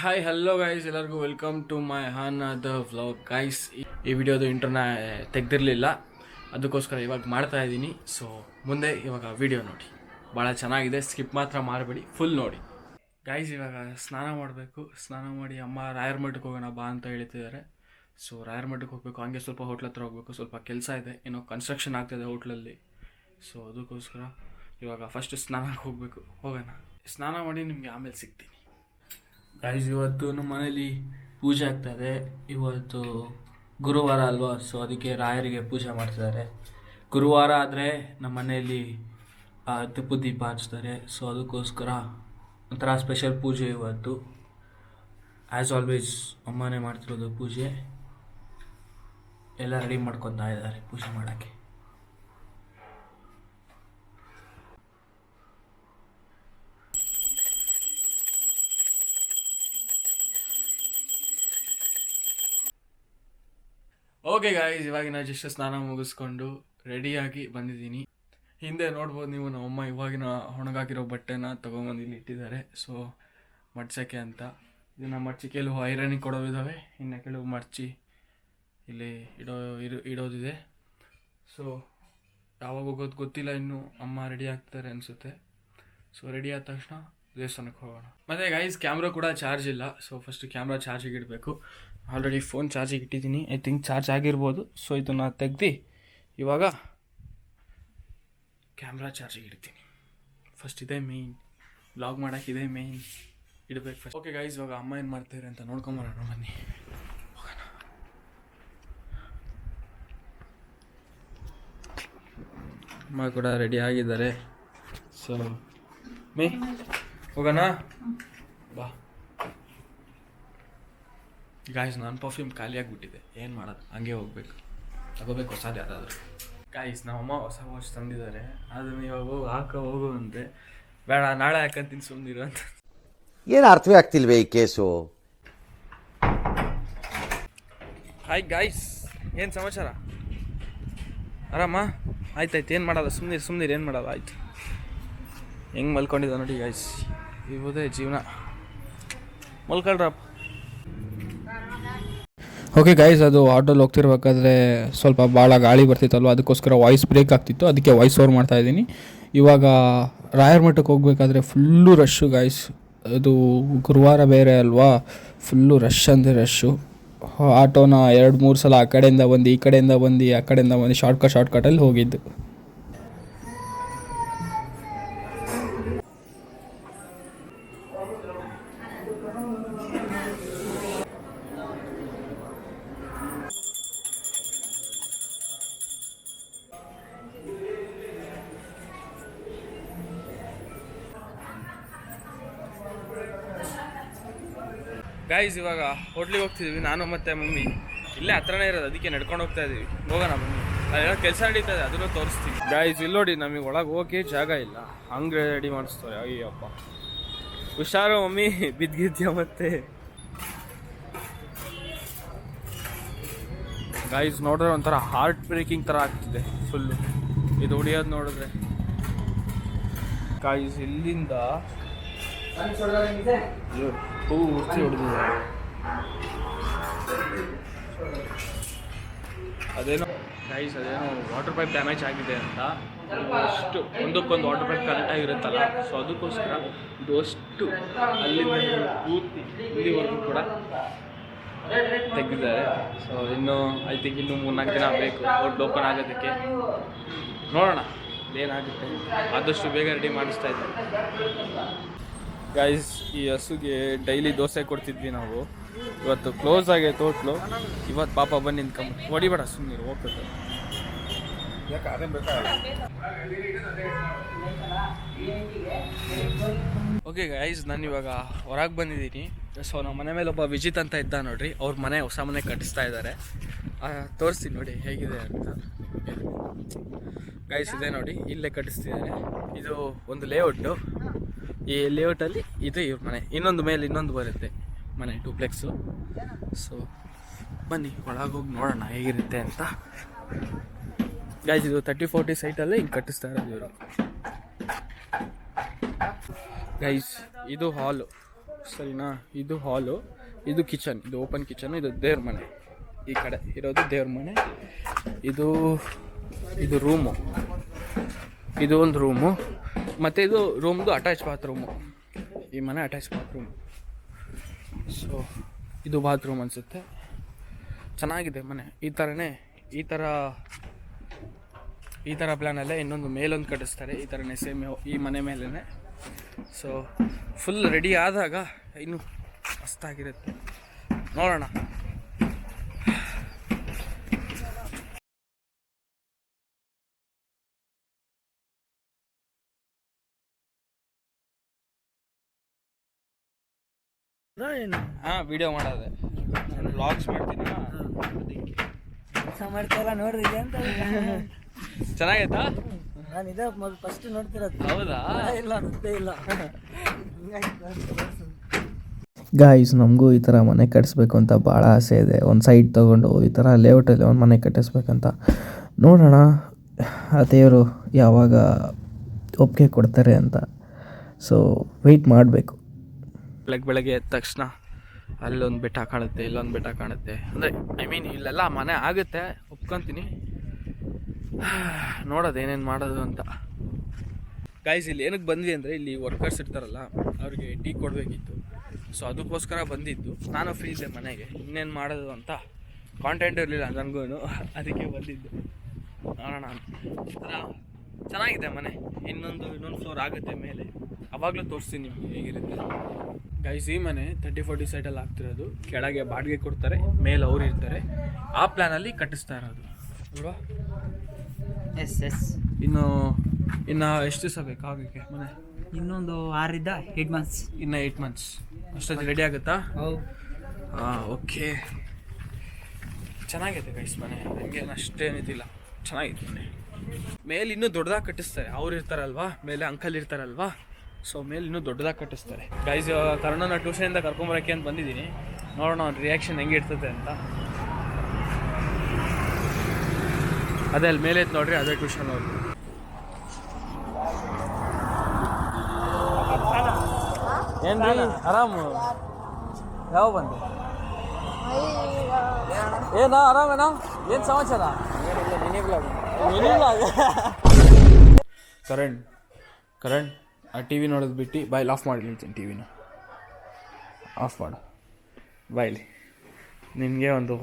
Hi hello guys, ಎಲ್ಲರಿಗೂ welcome to my the vlog. Guys, ಈ ವಿಡಿಯೋದು ಇಂಟ್ರೊನ ತೆಗ್ದಿರಲಿಲ್ಲ, ಅದಕ್ಕೋಸ್ಕರ ಇವಾಗ ಮಾಡ್ತಾ ಇದ್ದೀನಿ. ಸೊ ಮುಂದೆ ಇವಾಗ ವಿಡಿಯೋ ನೋಡಿ, ಭಾಳ ಚೆನ್ನಾಗಿದೆ, ಸ್ಕಿಪ್ ಮಾತ್ರ ಮಾಡಬೇಡಿ, ಫುಲ್ ನೋಡಿ. ಗೈಸ್, ಇವಾಗ ಸ್ನಾನ ಮಾಡಬೇಕು. ಸ್ನಾನ ಮಾಡಿ ಅಮ್ಮ ರಾಯರ ಮಠಕ್ಕೆ ಹೋಗೋಣ ಬಾ ಅಂತ ಹೇಳ್ತಿದ್ದಾರೆ. ಸೊ ರಾಯರ ಮಠಕ್ಕೆ ಹೋಗಬೇಕು, ಹಂಗೆ ಸ್ವಲ್ಪ ಹೋಟ್ಲ್ ಹತ್ರ ಹೋಗಬೇಕು, ಸ್ವಲ್ಪ ಕೆಲಸ ಇದೆ, ಏನೋ ಕನ್ಸ್ಟ್ರಕ್ಷನ್ ಆಗ್ತಾಯಿದೆ ಹೋಟ್ಲಲ್ಲಿ. ಸೊ ಅದಕ್ಕೋಸ್ಕರ ಇವಾಗ ಫಸ್ಟ್ ಸ್ನಾನಕ್ಕೆ ಹೋಗಬೇಕು. ಹೋಗೋಣ, ಸ್ನಾನ ಮಾಡಿ ನಿಮಗೆ ಆಮೇಲೆ ಸಿಗ್ತೀನಿ. ಗೈಸ್, ಇವತ್ತು ನಮ್ಮ ಮನೇಲಿ ಪೂಜೆ ಆಗ್ತಾಯಿದೆ. ಇವತ್ತು ಗುರುವಾರ ಅಲ್ವಾ, ಸೊ ಅದಕ್ಕೆ ರಾಯರಿಗೆ ಪೂಜೆ ಮಾಡ್ತಿದ್ದಾರೆ. ಗುರುವಾರ ಆದರೆ ನಮ್ಮ ಮನೆಯಲ್ಲಿ ತುಪ್ಪು ದೀಪ ಹಚ್ತಾರೆ. ಸೊ ಅದಕ್ಕೋಸ್ಕರ ಒಂಥರ ಸ್ಪೆಷಲ್ ಪೂಜೆ ಇವತ್ತು. ಆ್ಯಸ್ ಆಲ್ವೇಸ್ ಅಮ್ಮನೇ ಮಾಡ್ತಿರೋದು ಪೂಜೆ. ಎಲ್ಲ ರೆಡಿ ಮಾಡ್ಕೊತಾ ಇದ್ದಾರೆ ಪೂಜೆ ಮಾಡೋಕ್ಕೆ. ಓಕೆ ಗಾಯ್ಸ್, ಇವಾಗಿನ ಜಸ್ಟ್ ಸ್ನಾನ ಮುಗಿಸ್ಕೊಂಡು ರೆಡಿಯಾಗಿ ಬಂದಿದ್ದೀನಿ. ಹಿಂದೆ ನೋಡ್ಬೋದು ನೀವು, ನಮ್ಮಮ್ಮ ಇವಾಗಿನ ಒಣಗಾಕಿರೋ ಬಟ್ಟೆನ ತೊಗೊಂಬಂದು ಇಲ್ಲಿ ಇಟ್ಟಿದ್ದಾರೆ. ಸೊ ಮಡ್ಸೋಕ್ಕೆ ಅಂತ. ಇದನ್ನು ಮಡ್ಚಿ ಕೆಲವು ಐರನಿಗೆ ಕೊಡೋವಿದ್ದಾವೆ, ಇನ್ನು ಕೆಲವು ಮಡ್ಚಿ ಇಲ್ಲಿ ಇಡೋದಿದೆ. ಸೊ ಯಾವಾಗ ಹೋಗೋದು ಗೊತ್ತಿಲ್ಲ, ಇನ್ನೂ ಅಮ್ಮ ರೆಡಿ ಆಗ್ತಾರೆ ಅನಿಸುತ್ತೆ. ಸೊ ರೆಡಿ ಆದ ತಕ್ಷಣ ದೇವಸ್ಥಾನಕ್ಕೆ ಹೋಗೋಣ. ಮತ್ತು ಗೈಸ್, ಕ್ಯಾಮ್ರಾ ಕೂಡ ಚಾರ್ಜ್ ಇಲ್ಲ. ಸೊ ಫಸ್ಟ್ ಕ್ಯಾಮ್ರಾ ಚಾರ್ಜಿಗೆ ಇಡಬೇಕು. ಆಲ್ರೆಡಿ ಫೋನ್ ಚಾರ್ಜಿಗೆ ಇಟ್ಟಿದ್ದೀನಿ, ಐ ಥಿಂಕ್ ಚಾರ್ಜ್ ಆಗಿರ್ಬೋದು. ಸೊ ಇದನ್ನು ತೆಗ್ದು ಇವಾಗ ಕ್ಯಾಮ್ರಾ ಚಾರ್ಜಿಗೆ ಇಡ್ತೀನಿ. ಫಸ್ಟ್ ಇದೇ ಮೇಯ್ನ್, ವ್ಲಾಗ್ ಮಾಡೋಕ್ಕೆ ಇದೇ ಮೇಯ್ನ್ ಇಡಬೇಕು ಫಸ್ಟ್. ಓಕೆ ಗೈಸ್, ಇವಾಗ ಅಮ್ಮ ಏನು ಮಾಡ್ತಾರೆ ಅಂತ ನೋಡ್ಕೊಂಬರೋಣ, ಬನ್ನಿ ಹೋಗೋಣ. ಅಮ್ಮ ಕೂಡ ರೆಡಿ ಆಗಿದ್ದಾರೆ. ಸೊ ಹೋಗೋಣ ಬಾ. ಗಾಯ್ಸ್, ನಾನು ಪರ್ಫ್ಯೂಮ್ ಖಾಲಿಯಾಗಿಬಿಟ್ಟಿದೆ, ಏನು ಮಾಡೋದು, ಹಂಗೆ ಹೋಗ್ಬೇಕು, ತಗೋಬೇಕು ಹೊಸದು ಯಾರಾದರೂ. ಗಾಯ್ಸ್, ನಮ್ಮಮ್ಮ ಹೊಸ ವಾಚ್ ತಂದಿದ್ದಾರೆ, ಅದನ್ನು ಇವಾಗ ಹೋಗು ಅಂತೆ. ಬೇಡ, ನಾಳೆ ಹಾಕಂತೀನಿ ಸುಮ್ಮನಿರು ಅಂತ. ಏನು ಅರ್ಥವೇ ಆಗ್ತಿಲ್ವೇ ಈ ಕೇಸು? ಹಾಯ್ ಗಾಯ್ಸ್, ಏನು ಸಮಾಚಾರ? ಆರಾಮ? ಆಯ್ತಾಯ್ತು, ಏನು ಮಾಡೋದು, ಸುಮ್ಮನಿರು ಏನು ಮಾಡೋದು, ಆಯ್ತು. ಹೆಂಗೆ ಮಲ್ಕೊಂಡಿದ್ದ ನೋಡಿ ಗಾಯ್ಸ್, ಇವುದೇ ಜೀವನ, ಮಲ್ಕೊಳ್ರಪ್ಪ. ಓಕೆ ಗೈಸ್, ಅದು ಆಟೋಲ್ಲಿ ಹೋಗ್ತಿರ್ಬೇಕಾದ್ರೆ ಸ್ವಲ್ಪ ಭಾಳ ಗಾಳಿ ಬರ್ತಿತ್ತಲ್ವ, ಅದಕ್ಕೋಸ್ಕರ ವಾಯ್ಸ್ ಬ್ರೇಕ್ ಆಗ್ತಿತ್ತು, ಅದಕ್ಕೆ ವಾಯ್ಸ್ ಓವರ್ ಮಾಡ್ತಾಯಿದ್ದೀನಿ. ಇವಾಗ ರಾಯರ ಮಠಕ್ಕೆ ಹೋಗ್ಬೇಕಾದ್ರೆ ಫುಲ್ಲು ರಶ್ಶು ಗೈಸ್. ಅದು ಗುರುವಾರ ಬೇರೆ ಅಲ್ವಾ, ಫುಲ್ಲು ರಶ್ ಅಂದರೆ ರಶ್ಶು. ಆಟೋನ 2-3 ಸಲ ಆ ಕಡೆಯಿಂದ ಬಂದು ಈ ಕಡೆಯಿಂದ ಬಂದು ಆ ಕಡೆಯಿಂದ ಬಂದು ಶಾರ್ಟ್ಕಟಲ್ಲಿ ಹೋಗಿದ್ದು. ಗೈಸ್, ಇವಾಗ ಹೋಟ್ಲಿಗೆ ಹೋಗ್ತಿದ್ವಿ, ನಾನು ಮತ್ತು ಮಮ್ಮಿ. ಇಲ್ಲೇ ಹತ್ರನೇ ಇರೋದು, ಅದಕ್ಕೆ ನಡ್ಕೊಂಡು ಹೋಗ್ತಾ ಇದ್ದೀವಿ. ಹೋಗೋಣ ಬನ್ನಿ, ಅಲ್ಲೆಲ್ಲ ಕೆಲಸ ನಡೀತದೆ, ಅದನ್ನು ತೋರಿಸ್ತೀವಿ. ಗೈಸ್, ಇಲ್ಲಿ ನೋಡಿ, ನಮಗೆ ಒಳಗೆ ಹೋಗಿ ಜಾಗ ಇಲ್ಲ, ಹಂಗೆ ರೆಡಿ ಮಾಡಿಸ್ತಾರೆ. ಅಯ್ಯಪ್ಪ, ಹುಷಾರು ಮಮ್ಮಿ, ಬಿದ್ದಿದ್ಯಾ ಮತ್ತೆ. ಗೈಸ್, ನೋಡಿದ್ರೆ ಒಂಥರ ಹಾರ್ಟ್ ಬ್ರೇಕಿಂಗ್ ಥರ ಆಗ್ತಿದೆ ಫುಲ್ಲು ಇದು ಹೊಡಿಯೋದು ನೋಡಿದ್ರೆ. ಗೈಸ್, ಇಲ್ಲಿಂದ ಪೂರ್ತಿ ಹೊಡೆದಿದೆ. ಅದೇನೋ ಗೈಸ್, ವಾಟರ್ ಪೈಪ್ ಡ್ಯಾಮೇಜ್ ಆಗಿದೆ ಅಂತ. ಅಷ್ಟು ಒಂದಕ್ಕೊಂದು ವಾಟರ್ ಪೈಪ್ ಕನೆಕ್ಟ್ ಆಗಿರುತ್ತಲ್ಲ, ಸೊ ಅದಕ್ಕೋಸ್ಕರ ಇದು ಅಷ್ಟು ಅಲ್ಲಿಂದ ಪೂರ್ತಿ ಇಲ್ಲಿವರೆಗೂ ಕೂಡ ತೆಗೆದಿದ್ದಾರೆ. ಸೊ ಇನ್ನೂ ಐ ಥಿಂಕ್ ಇನ್ನೂ 3-4 ದಿನ ಬೇಕು ರೋಡ್ ಓಪನ್ ಆಗೋದಕ್ಕೆ. ನೋಡೋಣ ಏನಾಗುತ್ತೆ, ಆದಷ್ಟು ಬೇಗ ರೆಡಿ ಮಾಡಿಸ್ತಾ ಇದ್ದಾರೆ. ಗೈಸ್, ಈ ಹಸುಗೆ ಡೈಲಿ ದೋಸೆ ಕೊಡ್ತಿದ್ವಿ ನಾವು. ಇವತ್ತು ಕ್ಲೋಸ್ ಆಗೈತೆ ಹೋಟ್ಲು. ಇವತ್ತು ಪಾಪ ಬಂದು ನಿಂತ್ಕೊಂಬ, ಹೊಡಿಬೇಡ ಸುಮ್ಮನೆ ಹೋಗ್ತದೆ. ಓಕೆ ಗೈಸ್, ನಾನು ಇವಾಗ ಹೊರಗೆ ಬಂದಿದ್ದೀನಿ. ಸೊ ನಮ್ಮ ಮನೆ ಮೇಲೆ ಒಬ್ಬ ವಿಜಿತ್ ಅಂತ ಇದ್ದ ನೋಡ್ರಿ, ಅವ್ರ ಮನೆ ಹೊಸ ಮನೆ ಕಟ್ಟಿಸ್ತಾ ಇದ್ದಾರೆ. ತೋರಿಸ್ತೀನಿ ನೋಡಿ ಹೇಗಿದೆ ಅಂತ. ಗೈಸ್, ಇದೆ ನೋಡಿ, ಇಲ್ಲೇ ಕಟ್ಟಿಸ್ತಿದ್ದಾರೆ. ಇದು ಒಂದು ಲೇಔಟು. ಈ ಲೇಔಟಲ್ಲಿ ಇದು ಇವ್ರ ಮನೆ, ಇನ್ನೊಂದು ಮೇಲೆ ಇನ್ನೊಂದು ಬರುತ್ತೆ ಮನೆ, ಡೂಪ್ಲೆಕ್ಸು. ಸೊ ಬನ್ನಿ ಒಳಗೋಗಿ ನೋಡೋಣ ಹೇಗಿರುತ್ತೆ ಅಂತ. ಗೈಸ್, ಇದು 30-40 ಸೈಟಲ್ಲೇ ಹಿಂಗೆ ಕಟ್ಟಿಸ್ತಾ ಇರೋದು ಇವರು. ಗೈಸ್, ಇದು ಹಾಲು. ಸರಿನಾ. ಇದು ಹಾಲು, ಇದು ಕಿಚನ್, ಇದು ಓಪನ್ ಕಿಚನ್, ಇದು ದೇವ್ರ ಮನೆ. ಈ ಕಡೆ ಇರೋದು ದೇವ್ರ ಮನೆ. ಇದು ರೂಮು, ಇದು ಒಂದು ರೂಮು, ಮತ್ತು ಇದು ರೂಮ್ದು ಅಟ್ಯಾಚ್ ಬಾತ್ರೂಮು. ಈ ಮನೆ ಅಟ್ಯಾಚ್ ಬಾತ್ರೂಮು. ಸೊ ಇದು ಬಾತ್ರೂಮ್ ಅನಿಸುತ್ತೆ. ಚೆನ್ನಾಗಿದೆ ಮನೆ. ಈ ಥರ ಪ್ಲ್ಯಾನಲ್ಲೇ ಇನ್ನೊಂದು ಮೇಲೊಂದು ಕಟ್ಟಿಸ್ತಾರೆ, ಈ ಥರನೇ ಸೇಮ್ ಈ ಮನೆ ಮೇಲೇ. ಸೊ ಫುಲ್ ರೆಡಿ ಆದಾಗ ಇನ್ನೂ ಮಸ್ತಾಗಿರುತ್ತೆ. ನೋಡೋಣ. ಹಾಂ, ವಿಡಿಯೋ ಮಾಡೋದೆ, ವ್ಲಾಗ್ಸ್ ಮಾಡ್ತೀನಿ. ಕೆಲಸ ಮಾಡ್ತಾಯಿಲ್ಲ ನೋಡ್ರಿ ಅಂತ. ಚೆನ್ನಾಗೈತಾ? ನಾನು ಇದೇ ಮೊದಲು ಫಸ್ಟ್ ನೋಡ್ತಿರೋದು. ಹೌದಾ? ಇಲ್ಲ ಗೊತ್ತೇ ಇಲ್ಲ. ಗಾಯ್ಸ್, ನಮಗೂ ಈ ಥರ ಮನೆ ಕಟ್ಟಿಸ್ಬೇಕು ಅಂತ ಭಾಳ ಆಸೆ ಇದೆ. ಒಂದು ಸೈಟ್ ತೊಗೊಂಡು ಈ ಥರ ಲೇಔಟಲ್ಲಿ ಒಂದು ಮನೆ ಕಟ್ಟಿಸ್ಬೇಕಂತ. ನೋಡೋಣ ಆ ದೇವರು ಯಾವಾಗ ಒಪ್ಪಿಗೆ ಕೊಡ್ತಾರೆ ಅಂತ. ಸೊ ವೆಯ್ಟ್ ಮಾಡಬೇಕು. ಬೆಳಗ್ಗೆ ಎದ್ದ ತಕ್ಷಣ ಅಲ್ಲೊಂದು ಬೆಟ್ಟ ಕಾಣುತ್ತೆ, ಇಲ್ಲೊಂದು ಬೆಟ್ಟ ಕಾಣುತ್ತೆ. ಅಂದರೆ ಇಲ್ಲೆಲ್ಲ ಮನೆ ಆಗುತ್ತೆ, ಒಪ್ಕೊತೀನಿ. ನೋಡೋದು ಏನೇನು ಮಾಡೋದು ಅಂತ. ಗೈಸ್, ಇಲ್ಲಿ ಏನಕ್ಕೆ ಬಂದ್ವಿ ಅಂದರೆ, ಇಲ್ಲಿ ವರ್ಕರ್ಸ್ ಇರ್ತಾರಲ್ಲ, ಅವ್ರಿಗೆ ಟೀ ಕೊಡಬೇಕಿತ್ತು. ಸೊ ಅದಕ್ಕೋಸ್ಕರ ಬಂದಿದ್ದು. ನಾನು ಫ್ರೀ ಇದ್ದೆ ಮನೆಗೆ, ಇನ್ನೇನು ಮಾಡೋದು ಅಂತ. ಕಾಂಟೆಂಟ್ ಇರಲಿಲ್ಲ ನನಗೂ, ಅದಕ್ಕೆ ಬಂದಿದ್ದು. ನೋಡೋಣ. ಚೆನ್ನಾಗಿದೆ ಮನೆ. ಇನ್ನೊಂದು ಫ್ಲೋರ್ ಆಗುತ್ತೆ ಮೇಲೆ, ಅವಾಗಲೂ ತೋರಿಸ್ತೀನಿ ನಿಮಗೆ ಹೇಗಿರುತ್ತೆ. ಗೈಸ್, ಈ ಮನೆ 30-40 ಸೈಟಲ್ಲಿ ಆಗ್ತಿರೋದು. ಕೆಳಗೆ ಬಾಡಿಗೆ ಕೊಡ್ತಾರೆ, ಮೇಲೆ ಅವ್ರು ಇರ್ತಾರೆ. ಆ ಪ್ಲ್ಯಾನಲ್ಲಿ ಕಟ್ಟಿಸ್ತಾ ಇರೋದು ಅಲ್ವಾ? ಎಸ್. ಇನ್ನು ಎಷ್ಟು ದಿವಸ ಬೇಕು ಆಗಕ್ಕೆ ಮನೆ? ಇನ್ನೊಂದು 6 ಮಂತ್ಸ್. ಇನ್ನು 8 ಮಂತ್ಸ್ ಅಷ್ಟೊಂದು ರೆಡಿ ಆಗುತ್ತಾ? ಹೌದು. ಹಾಂ, ಓಕೆ. ಚೆನ್ನಾಗಿದೆ ಗೈಸ್ ಮನೆ, ಹಂಗೇನು ಅಷ್ಟೇನಿದಿಲ್ಲ, ಚೆನ್ನಾಗಿದೆ ಮನೆ. ಮೇಲೆ ಇನ್ನೂ ದೊಡ್ಡದಾಗಿ ಕಟ್ಟಿಸ್ತಾರೆ. ಅವ್ರು ಇರ್ತಾರಲ್ವಾ ಮೇಲೆ, ಅಂಕಲ್ ಇರ್ತಾರಲ್ವಾ. ಸೊ ಮೇಲೆ ಇನ್ನೂ ದೊಡ್ಡದಾಗಿ ಕಟ್ಟಿಸ್ತಾರೆ. ಗೈಸ್, ಕರ್ಣನ ಟ್ಯೂಷನಿಂದ ಕರ್ಕೊಂಬರೋಕ್ಕೆ ಅಂತ ಬಂದಿದ್ದೀನಿ. ನೋಡೋಣ ಅವ್ನ ರಿಯಾಕ್ಷನ್ ಹೆಂಗೆ ಇರ್ತದೆ ಅಂತ. ಅದೇ ಅಲ್ಲಿ ಮೇಲೆ ಐತೆ ನೋಡ್ರಿ, ಅದೇ ಟ್ಯೂಷನ್ ಅವ್ರು. ಏನ್ರಿ ಆರಾಮು? ಯಾವ ಬಂದೆ? ಏನಾ ಆರಾಮೇನಾ? ಏನು ಸಮಾಚಾರ? ಕರಣ್ ಆ ಟಿ ವಿ ನೋಡೋದು ಬಿಟ್ಟು ಬಾಯ್ಲಿ ಆಫ್ ಮಾಡಿ ನಿಲ್ತೀನಿ. ಟಿ ವಿನ ಆಫ್ ಮಾಡು ಬಾಯ್ಲಿ. ನಿನಗೆ ಒಂದು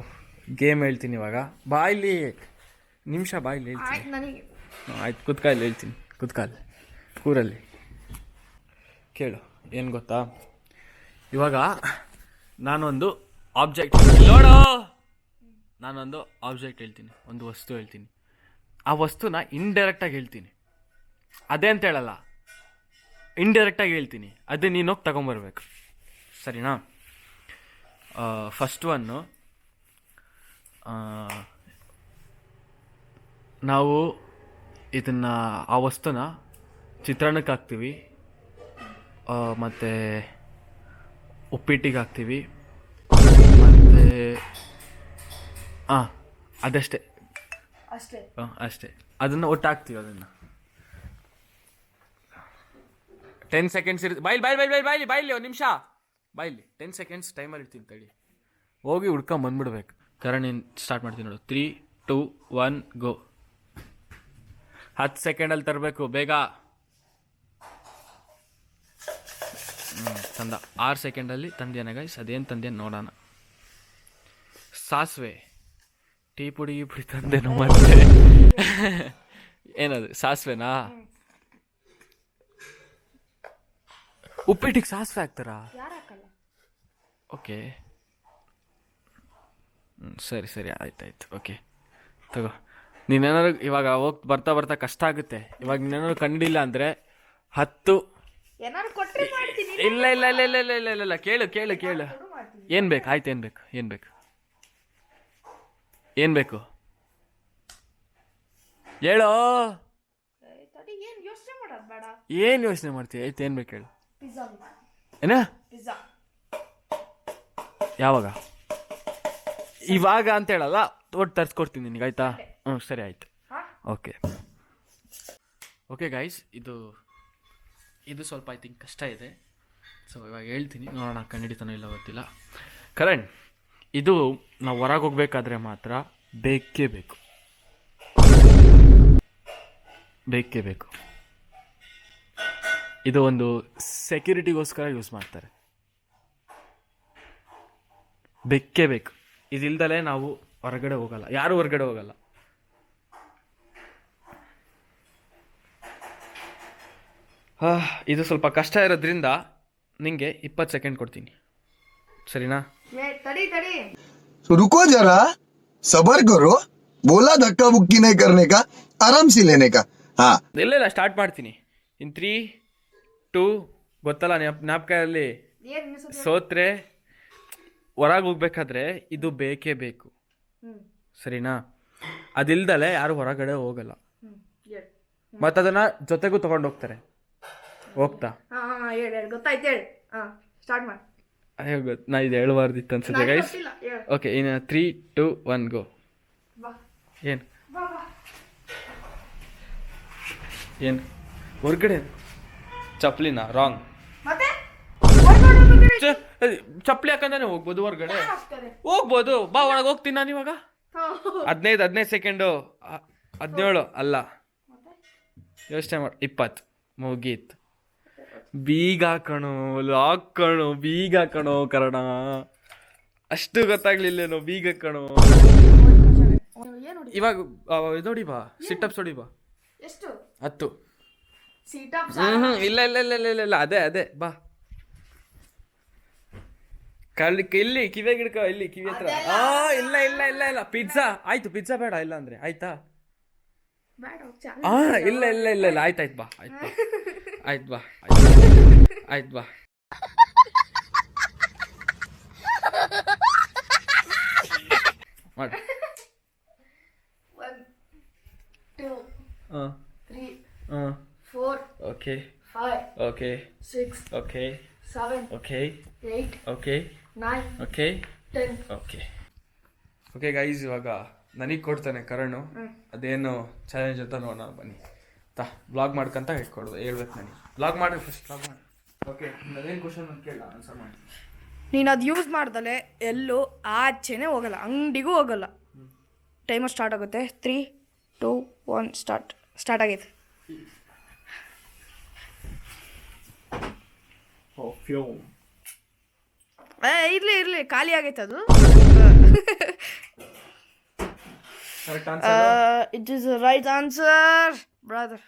ಗೇಮ್ ಹೇಳ್ತೀನಿ ಇವಾಗ. ಬಾಯ್ಲಿ ನಿಮಿಷ, ಬಾಯ್ಲಿ ಹೇಳ್ತೀನಿ. ಆಯ್ತು, ಕುತ್ಕಾಯಲ್ಲಿ ಹೇಳ್ತೀನಿ. ಕುತ್ಕಾಲಿ ಕೂರಲ್ಲಿ ಕೇಳು. ಏನು ಗೊತ್ತಾ, ಇವಾಗ ನಾನೊಂದು ಆಬ್ಜೆಕ್ಟ್ ಹೇಳ್ತೀನಿ, ಒಂದು ವಸ್ತು ಹೇಳ್ತೀನಿ. ಆ ವಸ್ತುನ ಇಂಡೈರೆಕ್ಟಾಗಿ ಹೇಳ್ತೀನಿ. ಅದೇ ಅಂತ ಹೇಳಲ್ಲ, ಇಂಡೈರೆಕ್ಟಾಗಿ ಹೇಳ್ತೀನಿ. ಅದೇ ನೀನು ಹೋಗಿ ತಗೊಂಬರ್ಬೇಕು, ಸರಿನಾ? ಫಸ್ಟ್ ಒನ್ನು, ನಾವು ಇದನ್ನು, ಆ ವಸ್ತುನ ಚಿತ್ರಾನ್ನಕ್ಕೆ ಹಾಕ್ತೀವಿ, ಮತ್ತು ಉಪ್ಪಿಟ್ಟಿಗೆ ಹಾಕ್ತೀವಿ, ಮತ್ತು ಅದಷ್ಟೇ ಅಷ್ಟೇ. ಅದನ್ನು ಒಟ್ಟು ಹಾಕ್ತೀವಿ. ಅದನ್ನು 10 ಸೆಕೆಂಡ್ಸ್ ಇರುತ್ತೆ. ಬಾಯ್ಲಿ ಒಂದು ನಿಮಿಷ, ಬಾಯ್ಲಿ 10 ಸೆಕೆಂಡ್ಸ್ ಟೈಮಲ್ಲಿ ಇರ್ತೀನಿ ತಡಿ. ಹೋಗಿ ಹುಡ್ಕೊಂಬಂದ್ಬಿಡ್ಬೇಕು. ಕರಣ್ ಸ್ಟಾರ್ಟ್ ಮಾಡ್ತೀನಿ ನೋಡು. 3, 2, 1 ಗೋ. 10 ಸೆಕೆಂಡಲ್ಲಿ ತರಬೇಕು, ಬೇಗ. ತಂದ. 6 ಸೆಕೆಂಡಲ್ಲಿ ತಂದೇನ ಗೈಸ್? ಅದೇನು ತಂದೇನು ನೋಡೋಣ. ಸಾಸಿವೆ, ಟೀ ಪುಡಿ ತಂದೇನೋ ಮತ್ತೆ. ಏನದು ಸಾಸಿವೆನಾ? ಉಪ್ಪಿಟ್ಟಿಗೆ ಸಾಸಿವೆ ಹಾಕ್ತಾರಾ? ಓಕೆ, ಸರಿ ಆಯ್ತಾಯ್ತು. ಓಕೆ ತಗೋ. ನೀನೇನಾದ್ರು ಇವಾಗ ಬರ್ತಾ ಕಷ್ಟ ಆಗುತ್ತೆ. ಇವಾಗ ನೀನೇನಾದ್ರು ಕಂಡಿಲ್ಲ ಅಂದರೆ 10. ಇಲ್ಲ ಕೇಳು. ಏನು ಬೇಕು? ಆಯ್ತು, ಏನು ಬೇಕು ಹೇಳೋ. ಏನು ಯೋಚನೆ ಮಾಡ್ತೀಯ? ಆಯ್ತು, ಏನು ಬೇಕು ಹೇಳು. ಏನ? ಯಾವಾಗ? ಇವಾಗ ಅಂತ ಹೇಳಲ್ಲ, ಒಟ್ಟು ತರಿಸ್ಕೊಡ್ತೀನಿ ನಿನಗೆ, ಆಯ್ತಾ? ಸರಿ ಆಯ್ತು. ಓಕೆ ಗೈಸ್, ಇದು ಸ್ವಲ್ಪ ಐ ಥಿಂಕ್ ಕಷ್ಟ ಇದೆ. ಸೊ ಇವಾಗ ಹೇಳ್ತೀನಿ, ನೋಡೋಣ ಕಂಡಿಡಿತಾನೋ ಇಲ್ಲ ಗೊತ್ತಿಲ್ಲ. ಕರಣ್, ಇದು ನಾವು ಹೊರಗೆ ಹೋಗ್ಬೇಕಾದ್ರೆ ಮಾತ್ರ ಬೇಕೇ ಬೇಕು, ಬೇಕೇ ಬೇಕು. ಇದು ಒಂದು ಸೆಕ್ಯೂರಿಟಿಗೋಸ್ಕರ ಯೂಸ್ ಮಾಡ್ತಾರೆ, ಬೇಕೇ ಬೇಕು. ಇದಿಲ್ದಲೇ ನಾವು ಹೊರಗಡೆ ಹೋಗಲ್ಲ, ಯಾರೂ ಹೊರಗಡೆ ಹೋಗಲ್ಲ. ಇದು ಸ್ವಲ್ಪ ಕಷ್ಟ ಇರೋದ್ರಿಂದ ನಿಂಗೆ 20 ಸೆಕೆಂಡ್ ಕೊಡ್ತೀನಿ, ಸರಿನಾ? तो रुको जरा, सबर करो. बोला धक्का बुक्की नहीं करने का, आराम से लेने का. हाँ ಇಲ್ಲ ಸ್ಟಾರ್ಟ್ ಮಾಡ್ತೀನಿ. ಇನ್ 3, 2 ಗೊತ್ತಲ್ಲ ಜ್ಞಾಪಕದಲ್ಲಿ ಸೋತ್ರೆ ಹೊರಗೆ ಹೋಗ್ಬೇಕಾದ್ರೆ ಇದು ಬೇಕೇ ಬೇಕು, ಸರಿನಾ? ಅದಿಲ್ದಲೆ ಯಾರು ಹೊರಗಡೆ ಹೋಗಲ್ಲ, ಮತ್ತು ಅದನ್ನ ಜೊತೆಗೂ ತಗೊಂಡು ಹೋಗ್ತಾರೆ. ಹೋಗ್ತಾ ಗೊತ್ತಾಯ್ತು ಹೇಳಿ. ಸ್ಟಾರ್ಟ್ ಮಾಡಿ. ಅಯ್ಯೋ ನಾ ಇದು ಹೇಳಬಾರ್ದಿತ್ತು ಅನ್ಸುತ್ತೆ ಗೈಸ್. ಓಕೆ, ಇನ್ನು 3, 2, 1 ಗೋ. ಏನು ಏನು ಹೊರ್ಗಡೆ ಚಪ್ಲಿನ ರಾಂಗ್. ಮತ್ತೆ ಚಪ್ಲಿ ಹಾಕಂತಾನೆ ಹೋಗ್ಬೋದು ಹೊರ್ಗಡೆ, ಹೋಗ್ಬೋದು. ಬಾ ಒಳಗೆ ಹೋಗ್ತೀನಿ ನಾನು ಇವಾಗ. 15 ಸೆಕೆಂಡು, 17 ಅಲ್ಲ, ಯೋಚನೆ ಮಾಡಿ. 20 ಮುಗೀತು. ಬೀಗ ಕಣೋ, ಲಾಕ್ ಕಣೋ, ಬೀಗ ಕಣೋ ಕರ್ಣ. ಅಷ್ಟು ಗೊತ್ತಾಗ್ಲಿಲ್ಲೇನೋ, ಬೀಗ ಕಣೋ. ಇವಾಗ ನೋಡಿ ಬಾ, ಸಿಟಪ್ಸ್ ಹೊಡಿ ಬಾ. ಎಷ್ಟು? 10. ಸೀಟಪ್ ಇಲ್ಲ ಇಲ್ಲ ಇಲ್ಲ ಇಲ್ಲ ಇಲ್ಲ, ಅದೇ ಬಾ. ಇಲ್ಲಿ ಕಿವಿ ಗಿಡ್ಕ, ಇಲ್ಲಿ ಕಿವಿ ಹತ್ರ. ಇಲ್ಲ ಇಲ್ಲ ಇಲ್ಲ ಇಲ್ಲ, ಪಿಜ್ಜಾ ಆಯ್ತು. ಪಿಜ್ಜಾ ಬೇಡ ಇಲ್ಲ ಅಂದ್ರೆ, ಆಯ್ತಾ? ಇಲ್ಲ ಇಲ್ಲ ಇಲ್ಲ ಇಲ್ಲ, ಆಯ್ತಾಯ್ತು ಬಾ, ಆಯ್ತು ಬಾ, ಆಯ್ತು ಬಾ. ಮಾಡಿ. 1, 2, 3, 4, okay 5, okay 6, okay 7, okay 8, okay 9, okay 10. Okay okay guys, ಇವಾಗ ನನಗೆ ಕೊಡ್ತಾನೆ ಕರಣು. ಅದೇನು ಚಾಲೆಂಜ್ ಅಂತ ನೋಡೋಣ ಬನ್ನಿ. ಬ್ಲಾಗ್ ಮಾಡ್ಕೊಂತ ಹೇಳ್ಬೇಕು ನನಗೆ. ಬ್ಲಾಗ್ ಮಾಡಿ ಫಸ್ಟ್, ಬ್ಲಾಗ್ ಮಾಡಿ. ಓಕೆ, ಅದೇನು ಕ್ವಶನ್ ಅಂತ ಕೇಳ, ಆನ್ಸರ್ ಮಾಡಿ. ನೀನು ಅದು ಯೂಸ್ ಮಾಡ್ದಲೆ ಎಲ್ಲೂ ಆಚೆನೇ ಹೋಗಲ್ಲ, ಅಂಗಡಿಗೂ ಹೋಗಲ್ಲ. ಟೈಮರ್ ಸ್ಟಾರ್ಟ್ ಆಗುತ್ತೆ. 3, 2, 1 ಸ್ಟಾರ್ಟ್ ಆಗೈತೆ. ಇರ್ಲಿ ಖಾಲಿ ಆಗೈತೆ ಅದು. Correct answer. It is right answer brother.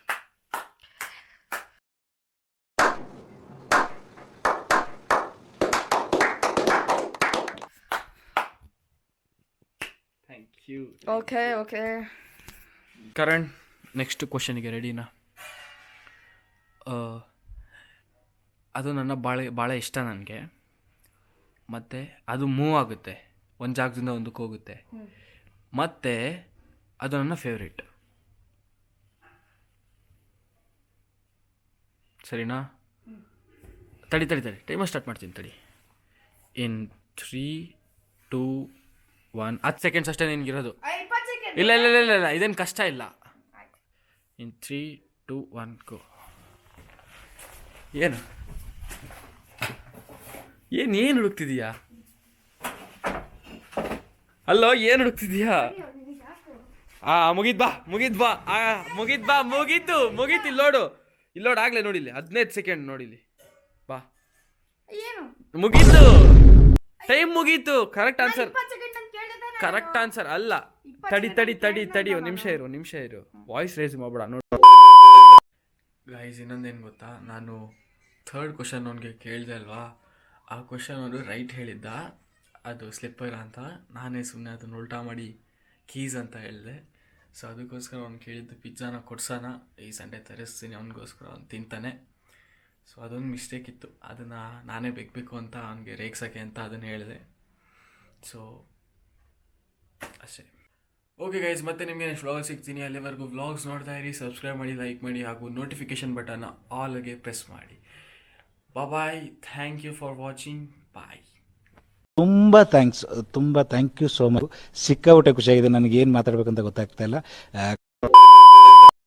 Thank you. Okay Karan, next ಕ್ವಶನಿಗೆ ರೆಡಿನಾ? ಅದು ನನ್ನ ಭಾಳ ಇಷ್ಟ ನನಗೆ. ಮತ್ತು ಅದು ಮೂವ್ ಆಗುತ್ತೆ, ಒಂದು ಜಾಗದಿಂದ ಒಂದಕ್ಕೆ ಹೋಗುತ್ತೆ. ಮತ್ತು ಅದು ನನ್ನ ಫೇವ್ರೇಟ್, ಸರಿನಾ? ತಡಿ ಟೈಮರ್ ಸ್ಟಾರ್ಟ್ ಮಾಡ್ತೀನಿ ತಡಿ. ಇನ್ 3, 2, 1 10 ಸೆಕೆಂಡ್ಸ್ ಅಷ್ಟೇ ನಿನ್ಗಿರೋದು. ಇಲ್ಲ ಇಲ್ಲ ಇಲ್ಲ ಇಲ್ಲ, ಇದೇನು ಕಷ್ಟ ಇಲ್ಲ. ಇನ್ 3, 2, 1 ಗೋ. ಏನು ಹುಡುಕ್ತಿದೀಯಾ? ಅಲ್ಲೋ, ಏನು ಹುಡುಕ್ತಿದೀಯಾ? ಮುಗೀತು ಇಲ್ಲೋಡು ಆಗ್ಲೇ ನೋಡಿಲಿ. 15 ಸೆಕೆಂಡ್ ನೋಡಿಲಿ, ಬಾ. ಮುಗೀತು, ಟೈಮ್ ಮುಗೀತು. ಕರೆಕ್ಟ್ ಆನ್ಸರ್ ಅಲ್ಲ. ತಡಿ, ಒಂದು ನಿಮಿಷ ಇರು. ವಾಯ್ಸ್ ರೇಸ್ ಮಾಡ್ಬೇಡ. ನೋಡಿ ಗೈಸ್, ಇನ್ನೊಂದೇನು ಗೊತ್ತಾ, ನಾನು 3rd ಕ್ವಶನ್ ಅವನಿಗೆ ಕೇಳಿದೆ ಅಲ್ವಾ, ಆ ಕ್ವಶನ್ ಅವನು ರೈಟ್ ಹೇಳಿದ್ದ, ಅದು ಸ್ಲಿಪ್ಪರ್ ಅಂತ. ನಾನೇ ಸುಮ್ಮನೆ ಅದನ್ನು ಉಲ್ಟಾ ಮಾಡಿ ಕೀಸ್ ಅಂತ ಹೇಳಿದೆ. ಸೊ ಅದಕ್ಕೋಸ್ಕರ ಅವ್ನು ಕೇಳಿದ್ದು ಪಿಜ್ಜಾನ ಕೊಡ್ಸೋಣ, ಈ ಸಂಡೇ ತರಿಸ್ತೀನಿ ಅವನಿಗೋಸ್ಕರ, ಅವ್ನು ತಿಂತಾನೆ. ಸೊ ಅದೊಂದು ಮಿಸ್ಟೇಕ್ ಇತ್ತು, ಅದನ್ನು ನಾನೇ ಬೇಕು ಅಂತ ಅವನಿಗೆ ರೇಗ್ಸೋಕ್ಕೆ ಅಂತ ಅದನ್ನು ಹೇಳಿದೆ. ಸೊ ಅಷ್ಟೇ. ಓಕೆ ಗೈಸ್, ಮತ್ತೆ ನಿಮಗೆ ನೆಕ್ಸ್ಟ್ ವ್ಲಾಗ್ ಸಿಗ್ತೀನಿ. ಅಲ್ಲಿವರೆಗೂ ವ್ಲಾಗ್ಸ್ ನೋಡ್ತಾ ಇರಿ, ಸಬ್ಸ್ಕ್ರೈಬ್ ಮಾಡಿ, ಲೈಕ್ ಮಾಡಿ, ಹಾಗೂ ನೋಟಿಫಿಕೇಶನ್ ಬಟನ್ನ ಆಲ್ಗೆ ಪ್ರೆಸ್ ಮಾಡಿ. ಬಾಯ್, ಥ್ಯಾಂಕ್ ಯು ಫಾರ್ ವಾಚಿಂಗ್. ಬಾಯ್. ತುಂಬ ಥ್ಯಾಂಕ್ ಯು ಸೋ ಮಚ್. ಸಿಕ್ಕಾಪಟ್ಟೆ ಖುಷಿಯಾಗಿದೆ. ನನಗೆ ಏನು ಮಾತಾಡಬೇಕಂತ ಗೊತ್ತಾಗ್ತಾ ಇಲ್ಲ.